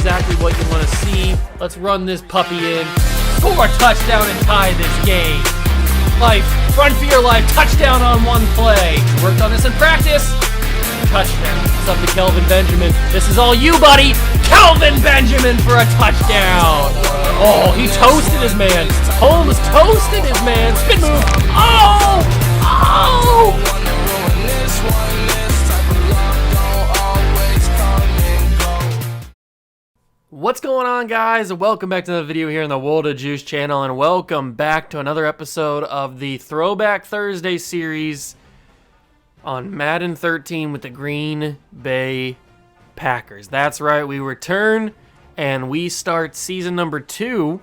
exactly what you want to see. Let's run this puppy in. Score a touchdown and tie this game. Life, run for your life, touchdown on one play. Worked on this in practice. Touchdown. It's up to Kelvin Benjamin. This is all you, buddy. Kelvin Benjamin for a touchdown. Oh, he toasted his man. Holmes toasted his man. Spin move. Oh! Oh! What's going on, guys? Welcome back to another video here on the World of Juice channel, and welcome back to another episode of the Throwback Thursday series on Madden 13 with the Green Bay Packers. That's right, we return and we start season number 2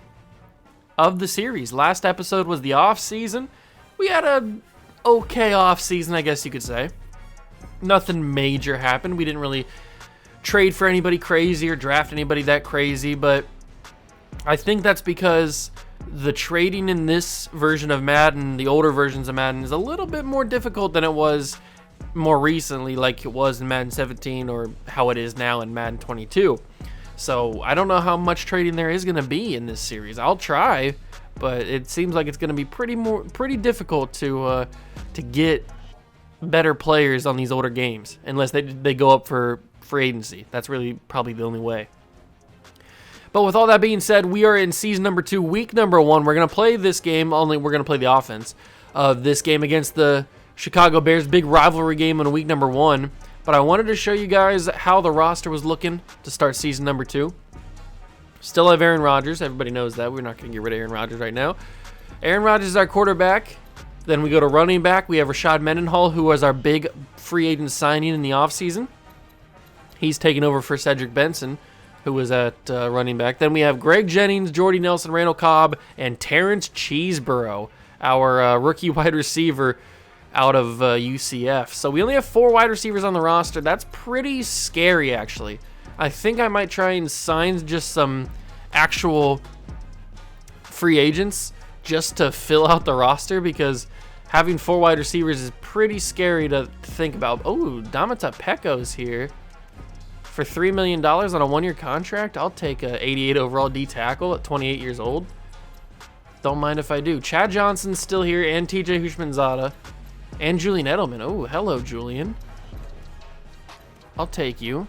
of the series. Last episode was the off season. We had a okay off season, I guess you could say. Nothing major happened. We didn't really trade for anybody crazy or draft anybody that crazy, but I think that's because the trading in this version of Madden, the older versions of Madden, is a little bit more difficult than it was more recently, like it was in Madden 17 or how it is now in Madden 22. So I don't know how much trading there is going to be in this series. I'll try, but it seems like it's going to be pretty difficult to get better players on these older games unless they go up for free agency. That's really probably the only way. But with all that being said, we are in season number 2, week number 1. We're going to play this game, only we're going to play the offense of this game against the Chicago Bears. Big rivalry game in week number 1. But I wanted to show you guys how the roster was looking to start season number 2. Still have Aaron Rodgers. Everybody knows that. We're not going to get rid of Aaron Rodgers right now. Aaron Rodgers is our quarterback. Then we go to running back. We have Rashad Mendenhall, who was our big free agent signing in the offseason. He's taking over for Cedric Benson, who was at running back. Then we have Greg Jennings, Jordy Nelson, Randall Cobb, and Terrence Cheeseborough, our rookie wide receiver out of UCF. So we only have 4 wide receivers on the roster. That's pretty scary, actually. I think I might try and sign just some actual free agents just to fill out the roster, because having 4 wide receivers is pretty scary to think about. Oh, Domata Pecco's here for $3 million on a 1-year contract. I'll take a 88 overall D tackle at 28 years old. Don't mind if I do. Chad Johnson's still here, and TJ Hushmanzada, and Julian Edelman. Oh, hello, Julian. I'll take you.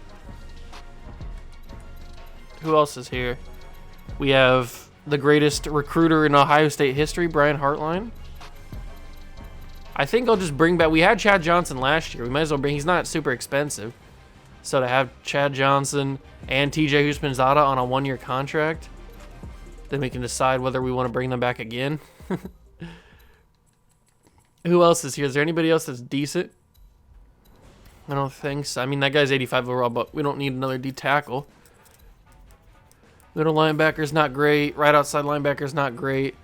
Who else is here? We have the greatest recruiter in Ohio State history, Brian Hartline. I think I'll just bring back... We had Chad Johnson last year. We might as well bring... He's not super expensive. So to have Chad Johnson and TJ Hushmanzada on a 1-year contract, then we can decide whether we want to bring them back again. Who else is here? Is there anybody else that's decent? I don't think so. I mean, that guy's 85 overall, but we don't need another D tackle. Middle linebacker's not great. Right outside linebacker's not great.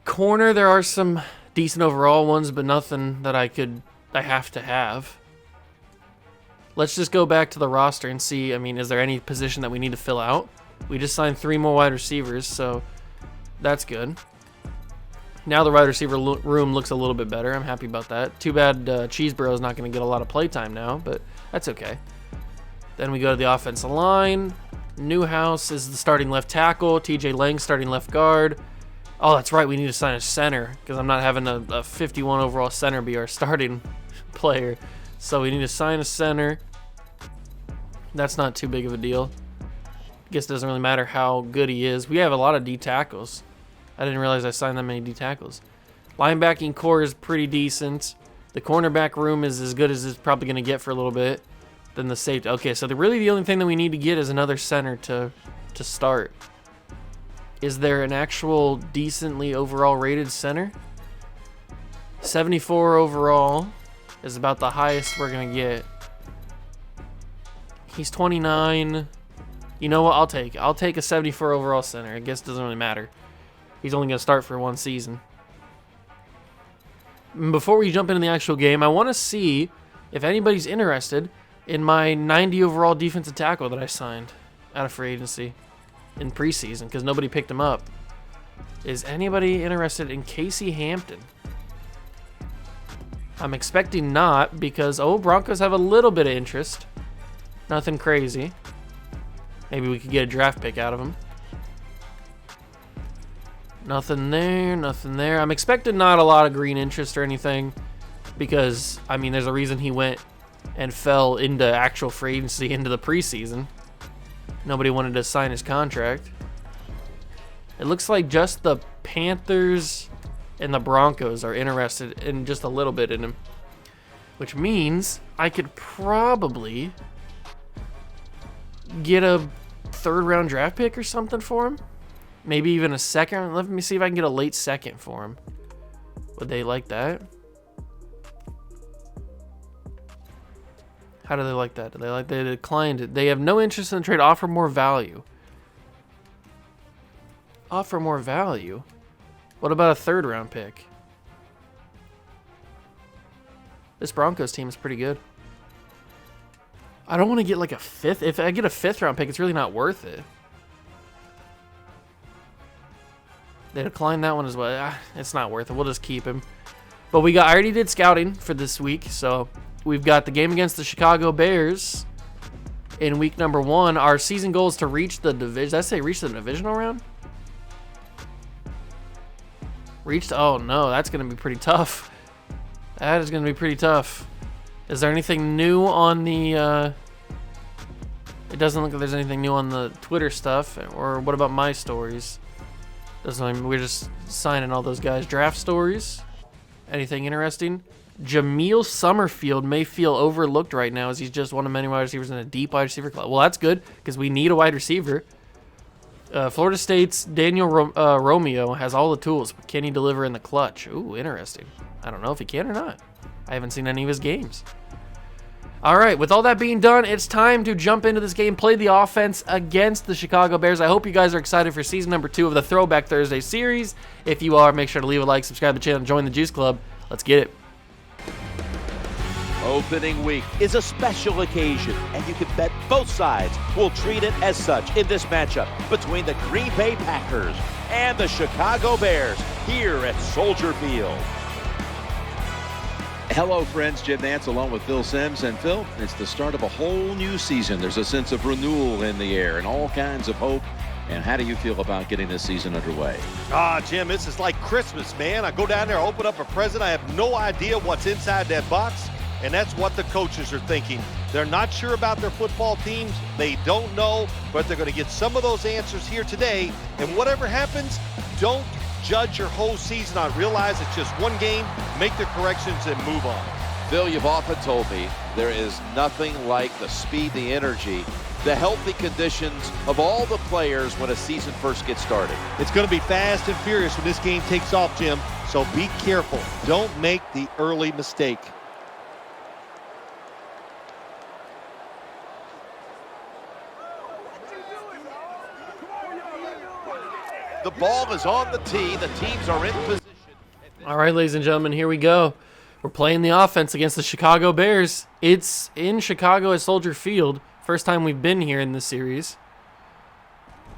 Corner, there are some decent overall ones, but nothing that I have to have. Let's just go back to the roster and see, I mean, is there any position that we need to fill out? We just signed 3 more wide receivers, so that's good. Now the wide receiver room looks a little bit better. I'm happy about that. Too bad Cheeseborough is not going to get a lot of play time now, but that's okay. Then we go to the offensive line. Newhouse is the starting left tackle. TJ Lang starting left guard. Oh, that's right. We need to sign a center because I'm not having a 51 overall center be our starting player. So we need to sign a center. That's not too big of a deal. Guess it doesn't really matter how good he is. We have a lot of D tackles. I didn't realize I signed that many D tackles. Linebacking core is pretty decent. The cornerback room is as good as it's probably going to get for a little bit. Then the safety. Okay, so really the only thing that we need to get is another center to start. Is there an actual decently overall rated center? 74 overall is about the highest we're going to get. He's 29. You know what? I'll take a 74 overall center. I guess it doesn't really matter. He's only going to start for 1 season. Before we jump into the actual game, I want to see if anybody's interested in my 90 overall defensive tackle that I signed out of free agency in preseason because nobody picked him up. Is anybody interested in Casey Hampton? I'm expecting not because, Broncos have a little bit of interest. Nothing crazy. Maybe we could get a draft pick out of him. Nothing there, nothing there. I'm expecting not a lot of green interest or anything because, I mean, there's a reason he went and fell into actual free agency into the preseason. Nobody wanted to sign his contract. It looks like just the Panthers and the Broncos are interested in just a little bit in him, which means I could probably get a third-round draft pick or something for him. Maybe even a second. Let me see if I can get a late second for him. Would they like that? How do they like that? Do they like they declined it? They have no interest in the trade. Offer more value. Offer more value? What about a third-round pick? This Broncos team is pretty good. I don't want to get like a fifth. If I get a fifth-round pick, it's really not worth it. They declined that one as well. It's not worth it. We'll just keep him. But I already did scouting for this week, so we've got the game against the Chicago Bears in week number 1. Our season goal is to reach the division. Did I say reach the divisional round? Oh no, that's going to be pretty tough. That is going to be pretty tough. Is there anything new on the... It doesn't look like there's anything new on the Twitter stuff. Or what about my stories? We're just signing all those guys' draft stories. Anything interesting? Jameel Summerfield may feel overlooked right now as he's just one of many wide receivers in a deep wide receiver class. Well, that's good because we need a wide receiver. Florida State's Daniel Romeo has all the tools, but can he deliver in the clutch? Ooh, interesting. I don't know if he can or not. I haven't seen any of his games. All right, with all that being done, it's time to jump into this game, play the offense against the Chicago Bears. I hope you guys are excited for season number 2 of the Throwback Thursday series. If you are, make sure to leave a like, subscribe to the channel, and join the Juice Club. Let's get it. Opening week is a special occasion, and you can bet both sides will treat it as such in this matchup between the Green Bay Packers and the Chicago Bears here at Soldier Field. Hello, friends. Jim Nance along with Phil Simms. And Phil, it's the start of a whole new season. There's a sense of renewal in the air and all kinds of hope. And how do you feel about getting this season underway? Jim, this is like Christmas, man. I go down there, open up a present. I have no idea what's inside that box. And that's what the coaches are thinking. They're not sure about their football teams. They don't know, but they're going to get some of those answers here today. And whatever happens, don't judge your whole season on. Realize it's just one game, make the corrections, and move on. Phil, you've often told me there is nothing like the speed, the energy, the healthy conditions of all the players when a season first gets started. It's going to be fast and furious when this game takes off, Jim. So be careful. Don't make the early mistake. The ball is on the tee. The teams are in position. All right, ladies and gentlemen, here we go. We're playing the offense against the Chicago Bears. It's in Chicago at Soldier Field. First time we've been here in this series.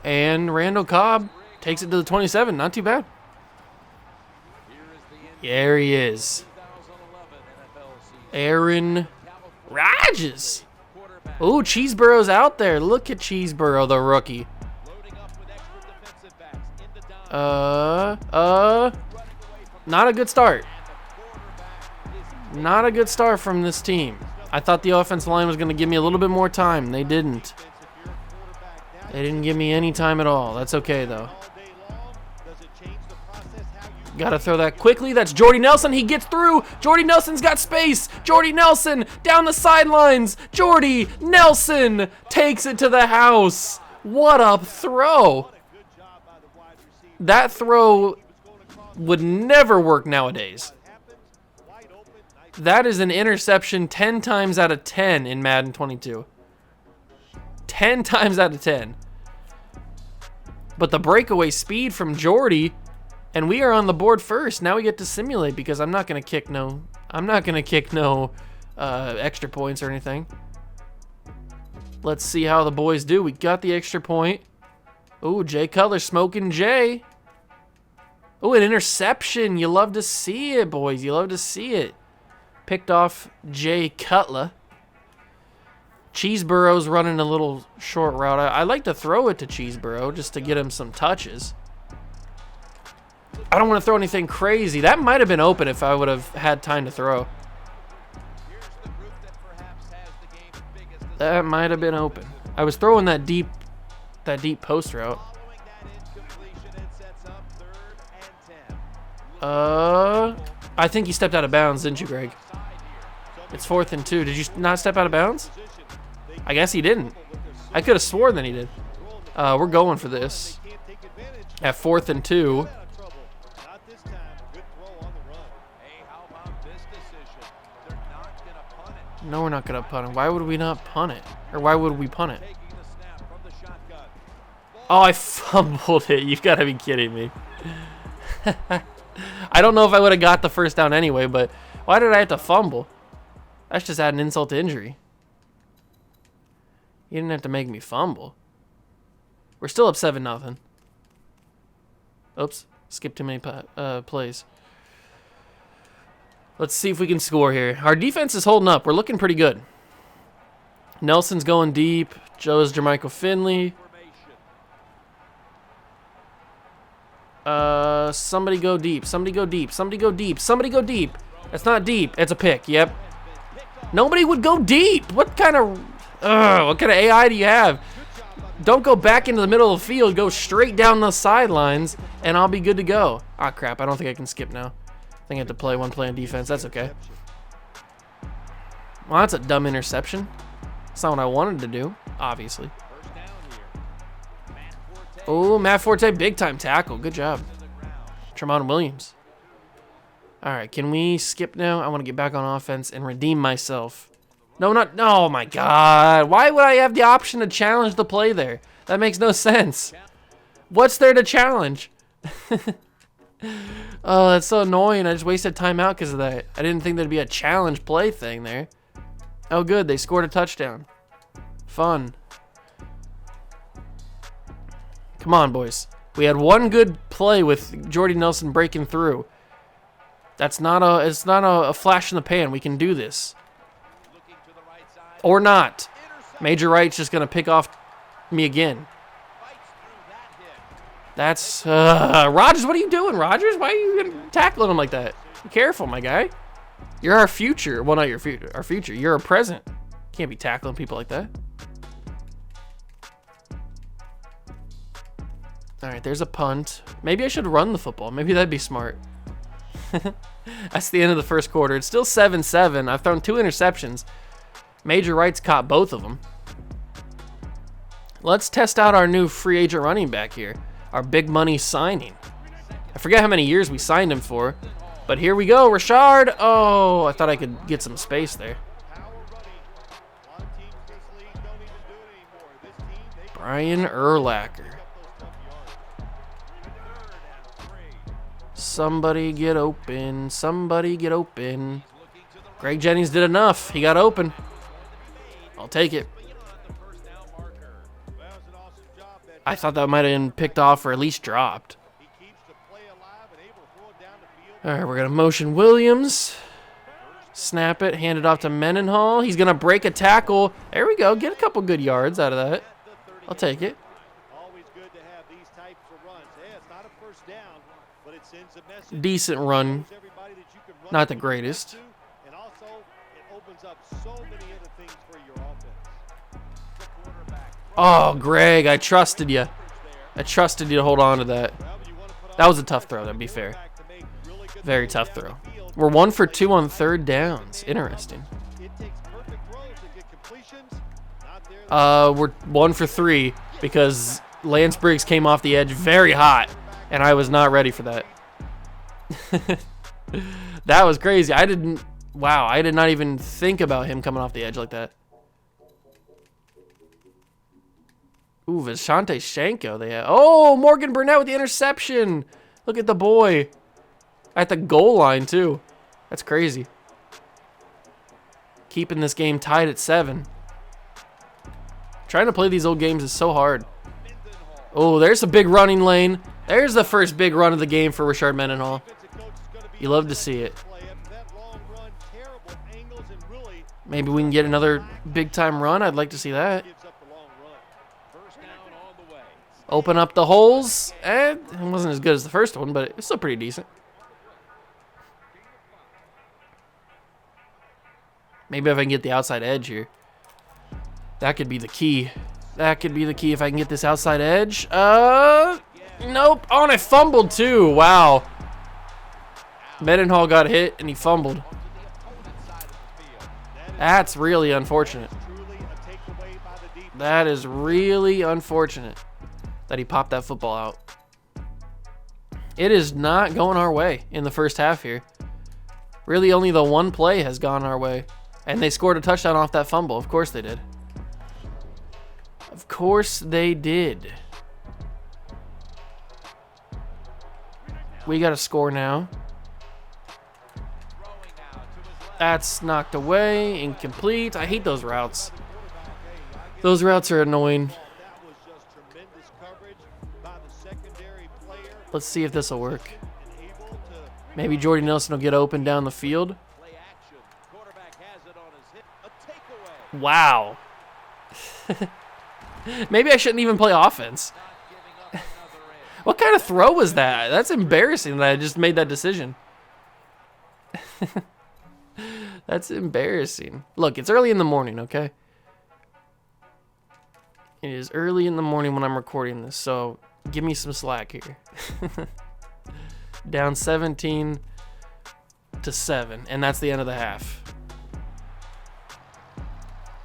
And Randall Cobb takes it to the 27. Not too bad. There he is. Aaron Rodgers. Oh, Cheeseborough's out there. Look at Cheeseborough, the rookie. Not a good start. Not a good start from this team. I thought the offensive line was going to give me a little bit more time. They didn't. They didn't give me any time at all. That's okay, though. Got to throw that quickly. That's Jordy Nelson. He gets through. Jordy Nelson's got space. Jordy Nelson down the sidelines. Jordy Nelson takes it to the house. What a throw. That throw would never work nowadays. That is an interception 10 times out of 10 in Madden 22. 10 times out of 10. But the breakaway speed from Jordy, and we are on the board first. Now we get to simulate because I'm not going to kick no extra points or anything. Let's see how the boys do. We got the extra point. Ooh, Jay Cutler smoking Jay. Ooh, an interception. You love to see it, boys. You love to see it. Picked off Jay Cutler. Cheeseburrow's running a little short route. I like to throw it to Cheeseburrow just to get him some touches. I don't want to throw anything crazy. That might have been open if I would have had time to throw. That might have been open. I was throwing that deep post route. I think you stepped out of bounds, didn't you, Greg? It's 4th and 2. Did you not step out of bounds? I guess he didn't. I could have sworn that he did. We're going for this. At 4th and 2. No, we're not going to punt it. Why would we not punt it? Or why would we punt it? Oh, I fumbled it. You've got to be kidding me. I don't know if I would have got the first down anyway, but why did I have to fumble? That's just adding insult to injury. You didn't have to make me fumble. We're still up 7-0. Oops, skipped too many plays. Let's see if we can score here. Our defense is holding up. We're looking pretty good. Nelson's going deep. Joe's Jermichael Finley. Somebody go deep. Somebody go deep. Somebody go deep. Somebody go deep. It's not deep. It's a pick. Yep. Nobody would go deep. What kind of AI do you have? Don't go back into the middle of the field. Go straight down the sidelines, and I'll be good to go. Ah, crap. I don't think I can skip now. I think I have to play one play on defense. That's okay. Well, that's a dumb interception. That's not what I wanted to do, obviously. Oh, Matt Forte, big-time tackle. Good job. Tremont Williams. All right, can we skip now? I want to get back on offense and redeem myself. No, not... Oh, my God. Why would I have the option to challenge the play there? That makes no sense. What's there to challenge? Oh, that's so annoying. I just wasted timeout because of that. I didn't think there'd be a challenge play thing there. Oh, good. They scored a touchdown. Fun. Come on, boys. We had one good play with Jordy Nelson breaking through. It's not a flash in the pan. We can do this. Or not. Major Wright's just going to pick off me again. That's Rogers. What are you doing, Rogers? Why are you tackling him like that? Be careful, my guy. You're our future. Well, not your future. Our future. You're our present. Can't be tackling people like that. All right, there's a punt. Maybe I should run the football. Maybe that'd be smart. That's the end of the first quarter. It's still 7-7. I've thrown 2 interceptions. Major Wright's caught both of them. Let's test out our new free agent running back here. Our big money signing. I forget how many years we signed him for, but here we go. Rashard. Oh, I thought I could get some space there. Brian Urlacher. Somebody get open. Somebody get open. Greg Jennings did enough. He got open. I'll take it. I thought that might have been picked off or at least dropped. All right, we're going to motion Williams. Snap it. Hand it off to Mendenhall. He's going to break a tackle. There we go. Get a couple good yards out of that. I'll take it. Decent run. Not the greatest. Oh, Greg, I trusted you. I trusted you to hold on to that. That was a tough throw, to be fair. Very tough throw. We're 1 for 2 on 3rd downs. Interesting. We're 1 for 3 because Lance Briggs came off the edge very hot, and I was not ready for that. That was crazy. I did not even think about him coming off the edge like that. Ooh, Vashante Shanko. Oh, Morgan Burnett with the interception. Look at the boy. At the goal line, too. That's crazy. Keeping this game tied at 7. Trying to play these old games is so hard. Oh, there's a big running lane. There's the first big run of the game for Rashard Mendenhall. You love to see it. Maybe we can get another big-time run. I'd like to see that. Open up the holes. It wasn't as good as the first one, but it's still pretty decent. Maybe if I can get the outside edge here. That could be the key. That could be the key if I can get this outside edge. Nope. Oh, and I fumbled too. Wow. Mendenhall got hit and he fumbled. That's really unfortunate. That is really unfortunate that he popped that football out. It is not going our way in the first half here. Really only the one play has gone our way. And they scored a touchdown off that fumble. Of course they did. Of course they did. We got to score now. That's knocked away. Incomplete. I hate those routes. Those routes are annoying. Let's see if this will work. Maybe Jordy Nelson will get open down the field. Wow. Maybe I shouldn't even play offense. What kind of throw was that? That's embarrassing that I just made that decision. That's embarrassing. Look, it's early in the morning, okay? It is early in the morning when I'm recording this, so give me some slack here. Down 17-7, and that's the end of the half.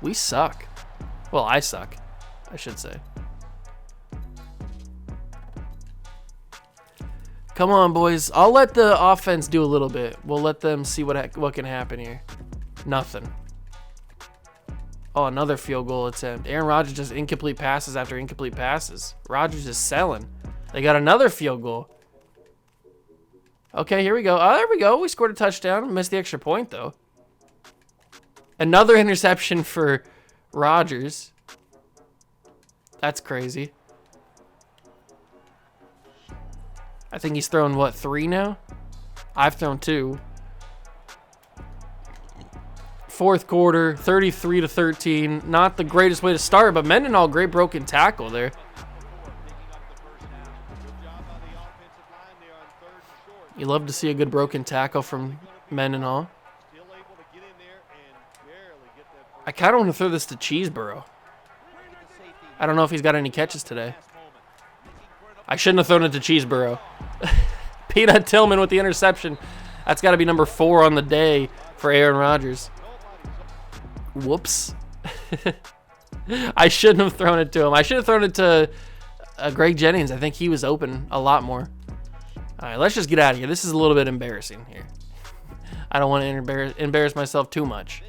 We suck. Well, I suck, I should say. Come on, boys. I'll let the offense do a little bit. We'll let them see what can happen here. Nothing. Oh, another field goal attempt. Aaron Rodgers just incomplete passes after incomplete passes. Rodgers is selling. They got another field goal. Okay, here we go. Oh, there we go. We scored a touchdown. Missed the extra point, though. Another interception for Rodgers. That's crazy. I think he's thrown, what, 3 now? I've thrown 2. Fourth quarter, 33-13. Not the greatest way to start, but Mendenhall, great broken tackle there. You love to see a good broken tackle from Mendenhall. I kind of want to throw this to Cheeseborough. I don't know if he's got any catches today. I shouldn't have thrown it to Cheeseborough. Peanut Tillman with the interception. That's got to be number 4 on the day for Aaron Rodgers. Whoops. I shouldn't have thrown it to him. I should have thrown it to Greg Jennings. I think he was open a lot more. All right, let's just get out of here. This is a little bit embarrassing here. I don't want to embarrass myself too much.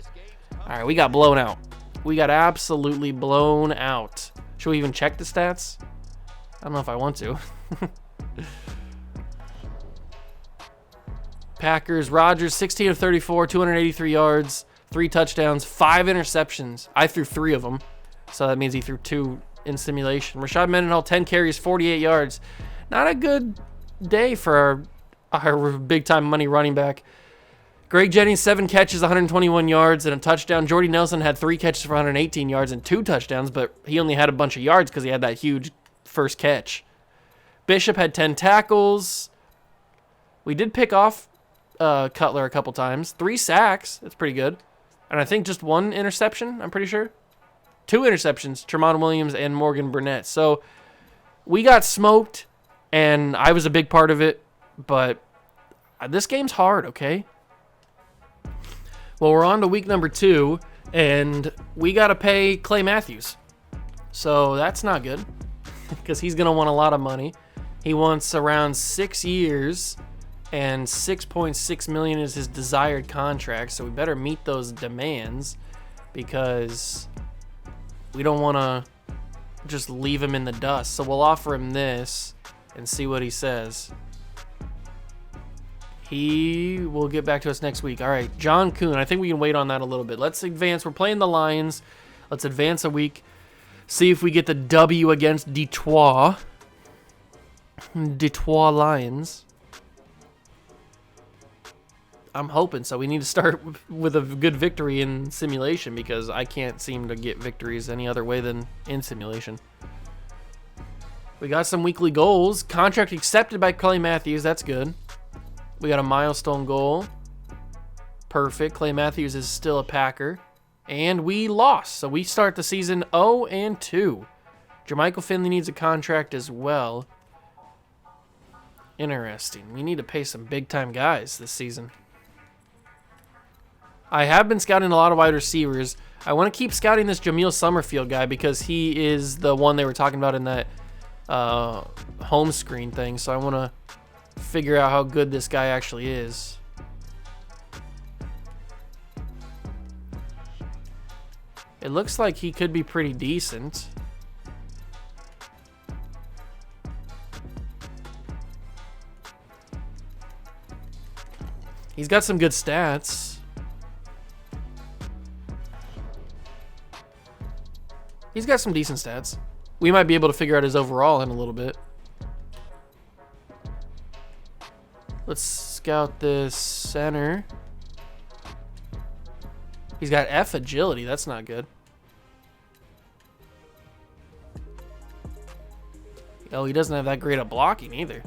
All right, we got blown out. We got absolutely blown out. Should we even check the stats? I don't know if I want to. Packers, Rodgers, 16 of 34, 283 yards, 3 touchdowns, 5 interceptions. I threw 3 of them, so that means he threw 2 in simulation. Rashad Mendenhall, 10 carries, 48 yards. Not a good day for our big-time money running back. Greg Jennings, 7 catches, 121 yards, and a touchdown. Jordy Nelson had 3 catches for 118 yards and 2 touchdowns, but he only had a bunch of yards because he had that huge first catch. Bishop had 10 tackles. We did pick off Cutler a couple times. 3 sacks. That's pretty good. And I think just 1 interception, I'm pretty sure. 2 interceptions, Tremont Williams and Morgan Burnett. So we got smoked, and I was a big part of it, but this game's hard, okay? Well, we're on to week number 2, and we got to pay Clay Matthews. So that's not good because he's going to want a lot of money. He wants around 6 years, and $6.6 million is his desired contract, so we better meet those demands because we don't want to just leave him in the dust. So we'll offer him this and see what he says. He will get back to us next week. All right, John Kuhn. I think we can wait on that a little bit. Let's advance. We're playing the Lions. Let's advance a week. See if we get the W against Detroit. Detroit Lions. I'm hoping so. We need to start with a good victory in simulation because I can't seem to get victories any other way than in simulation. We got some weekly goals. Contract accepted by Clay Matthews. That's good. We got a milestone goal. Perfect. Clay Matthews is still a Packer. And we lost. So we start the season 0-2. Jermichael Finley needs a contract as well. Interesting. We need to pay some big-time guys this season. I have been scouting a lot of wide receivers. I want to keep scouting this Jameel Summerfield guy because he is the one they were talking about in that home screen thing. So I want to figure out how good this guy actually is. It looks like he could be pretty decent. He's got some good stats. He's got some decent stats. We might be able to figure out his overall in a little bit. Let's scout this center. He's got F agility. That's not good. Oh, he doesn't have that great of blocking either.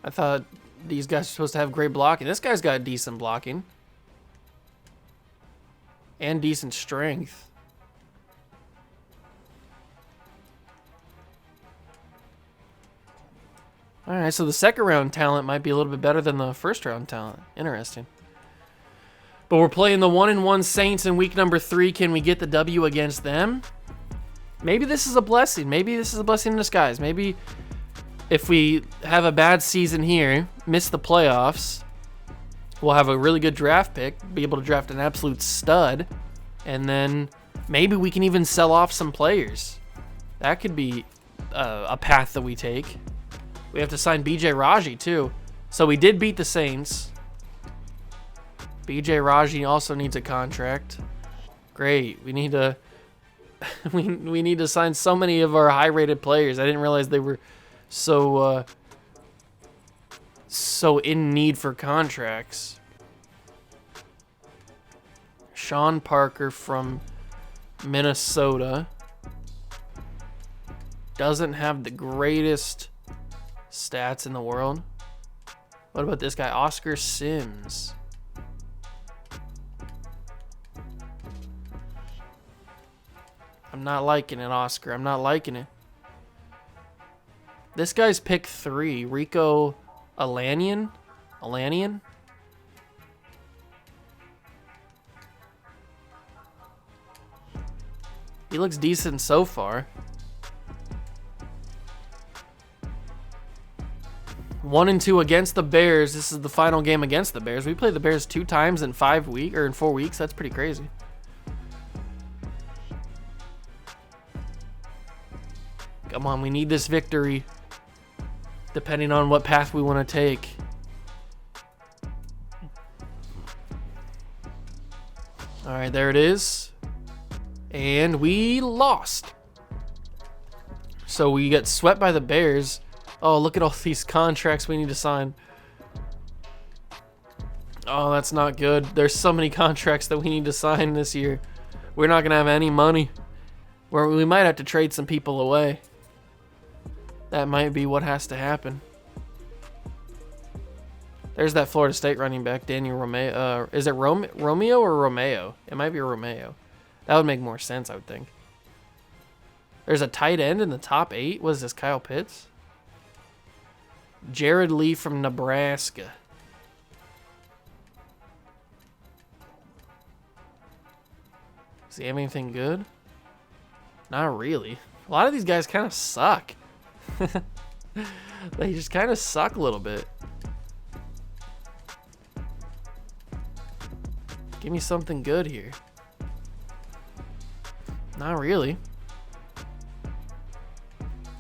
I thought these guys were supposed to have great blocking. This guy's got decent blocking. And decent strength. Alright, so the second round talent might be a little bit better than the first round talent. Interesting. But we're playing the 1-1 Saints in week number 3. Can we get the W against them? Maybe this is a blessing. Maybe this is a blessing in disguise. Maybe if we have a bad season here, miss the playoffs, we'll have a really good draft pick, be able to draft an absolute stud, and then maybe we can even sell off some players. That could be a path that we take. We have to sign B.J. Raji too. So we did beat the Saints. B.J. Raji also needs a contract. Great. We need to we need to sign so many of our high-rated players. I didn't realize they were so in need for contracts. Sean Parker from Minnesota doesn't have the greatest stats in the world. What about this guy, Oscar Sims? I'm not liking it, Oscar. I'm not liking it. This guy's pick 3, Rico Alanian. He looks decent so far. 1-2 against the Bears. This is the final game against the Bears. We played the Bears 2 times in 4 weeks. That's pretty crazy. Come on, we need this victory. Depending on what path we want to take. All right, there it is. And we lost. So we get swept by the Bears. Oh, look at all these contracts we need to sign. Oh, that's not good. There's so many contracts that we need to sign this year. We're not going to have any money. We might have to trade some people away. That might be what has to happen. There's that Florida State running back, Daniel Romeo. Is it Romeo or Romeo? It might be Romeo. That would make more sense, I would think. There's a tight end in the top 8. What is this, Kyle Pitts? Jared Lee from Nebraska. Does he have anything good? Not really. A lot of these guys kind of suck. They just kind of suck a little bit. Give me something good here. Not really.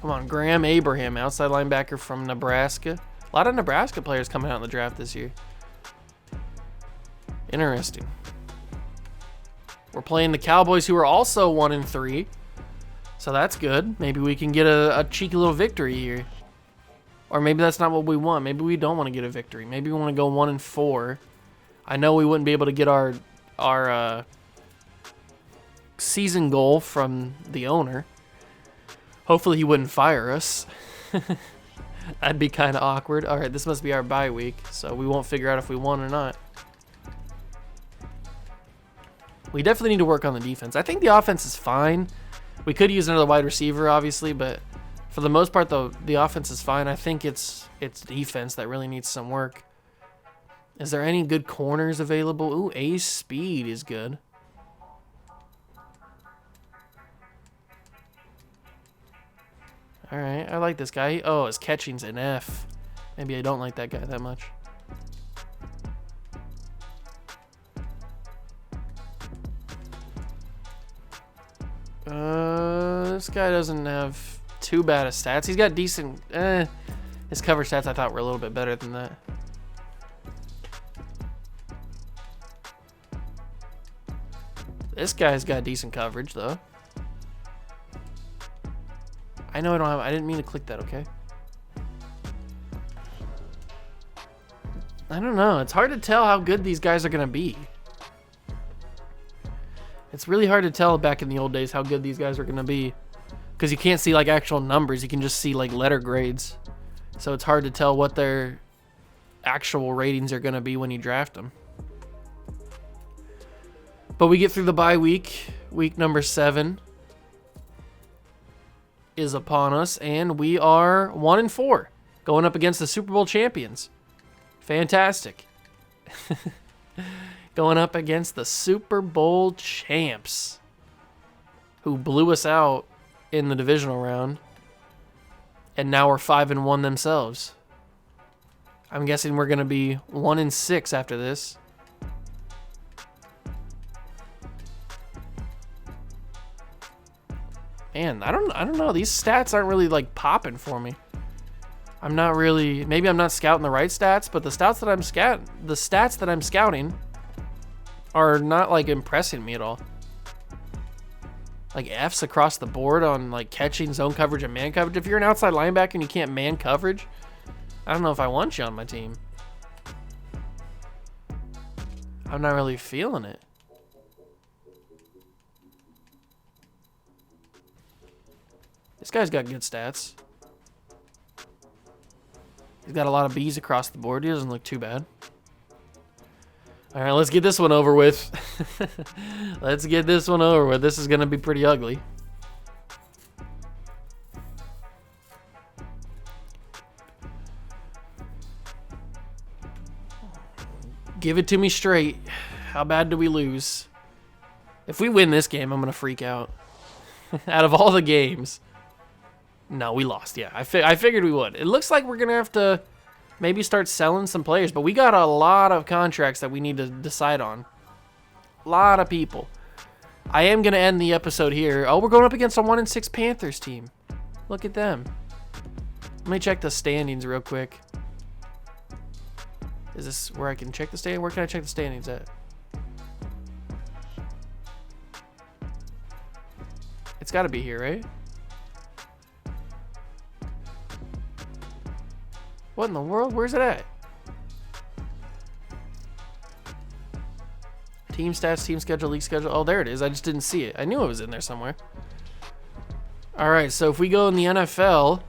Come on, Graham Abraham, outside linebacker from Nebraska. A lot of Nebraska players coming out in the draft this year. Interesting. We're playing the Cowboys, who are also 1-3. So that's good. Maybe we can get a cheeky little victory here. Or maybe that's not what we want. Maybe we don't want to get a victory. Maybe we want to go 1-4. I know we wouldn't be able to get our season goal from the owner. Hopefully he wouldn't fire us. That'd be kind of awkward. All right, this must be our bye week, so we won't figure out if we won or not. We definitely need to work on the defense. I think the offense is fine. We could use another wide receiver, obviously, but for the most part, though, the offense is fine. I think it's defense that really needs some work. Is there any good corners available? Ooh, Ace Speed is good. All right, I like this guy. Oh, his catching's an F. Maybe I don't like that guy that much. This guy doesn't have too bad of stats. He's got decent. His cover stats I thought were a little bit better than that. This guy's got decent coverage though. I know I don't have. I didn't mean to click that. Okay. I don't know. It's hard to tell how good these guys are gonna be. It's really hard to tell back in the old days how good these guys are gonna be, because you can't see like actual numbers. You can just see like letter grades. So it's hard to tell what their actual ratings are gonna be when you draft them. But we get through the bye week. Week number 7 is upon us, and we are 1-4, going up against the Super Bowl champions. Fantastic. Going up against the Super Bowl champs, who blew us out in the divisional round, and now we're 5-1 themselves. I'm guessing we're going to be 1-6 after this. Man, I don't know. These stats aren't really like popping for me. I'm not really. Maybe I'm not scouting the right stats, but the stats that I'm scouting are not like impressing me at all. Like F's across the board on like catching, zone coverage, and man coverage. If you're an outside linebacker and you can't man coverage, I don't know if I want you on my team. I'm not really feeling it. This guy's got good stats. He's got a lot of B's across the board. He doesn't look too bad. All right, let's get this one over with. Let's get this one over with. This is going to be pretty ugly. Give it to me straight. How bad do we lose? If we win this game, I'm going to freak out. Out of all the games. No, we lost. Yeah, I figured we would. It looks like we're going to have to maybe start selling some players, but we got a lot of contracts that we need to decide on. A lot of people. I am going to end the episode here. Oh, we're going up against a 1-6 Panthers team. Look at them. Let me check the standings real quick. Is this where I can check the standings? Where can I check the standings at? It's got to be here, right? What in the world? Where's it at? Team stats, team schedule, league schedule. Oh, there it is. I just didn't see it. I knew it was in there somewhere. All right, so if we go in the NFL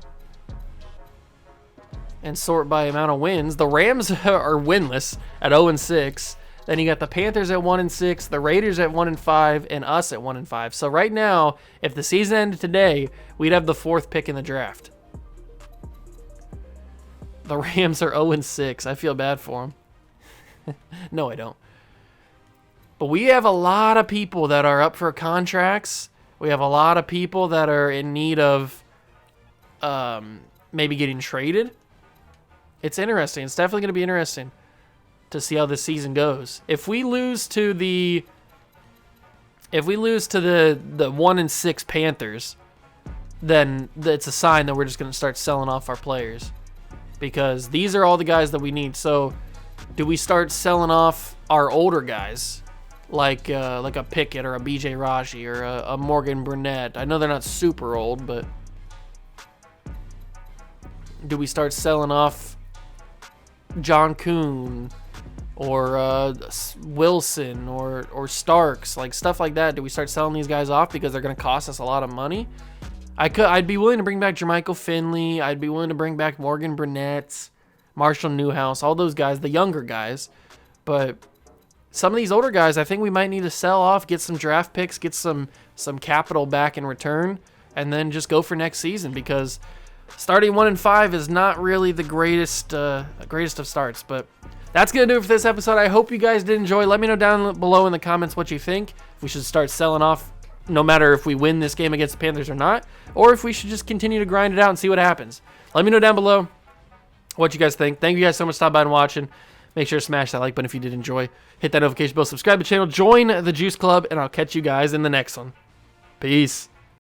and sort by amount of wins, the Rams are winless at 0-6. Then you got the Panthers at 1-6, the Raiders at 1-5, and us at 1-5. So right now, if the season ended today, we'd have the 4th pick in the draft. The Rams are 0-6. I feel bad for them. No, I don't. But we have a lot of people that are up for contracts. We have a lot of people that are in need of maybe getting traded. It's interesting. It's definitely going to be interesting to see how this season goes. If we lose to the 1-6 Panthers, then it's a sign that we're just going to start selling off our players. Because these are all the guys that we need. So, do we start selling off our older guys, like a Pickett or a BJ Raji or a Morgan Burnett? I know they're not super old, but Do we start selling off John Kuhn or Wilson or Starks, like stuff like that? Do we start selling these guys off because they're going to cost us a lot of money? I'd be willing to bring back Jermichael Finley. I'd be willing to bring back Morgan Burnett, Marshall Newhouse, all those guys, the younger guys. But some of these older guys, I think we might need to sell off, get some draft picks, get some capital back in return, and then just go for next season, because starting 1-5 is not really the greatest of starts. But that's going to do it for this episode. I hope you guys did enjoy. Let me know down below in the comments what you think. If we should start selling off no matter if we win this game against the Panthers or not, or if we should just continue to grind it out and see what happens. Let me know down below what you guys think. Thank you guys so much for stopping by and watching. Make sure to smash that like button if you did enjoy. Hit that notification bell, subscribe to the channel, join the Juice Club, and I'll catch you guys in the next one. Peace.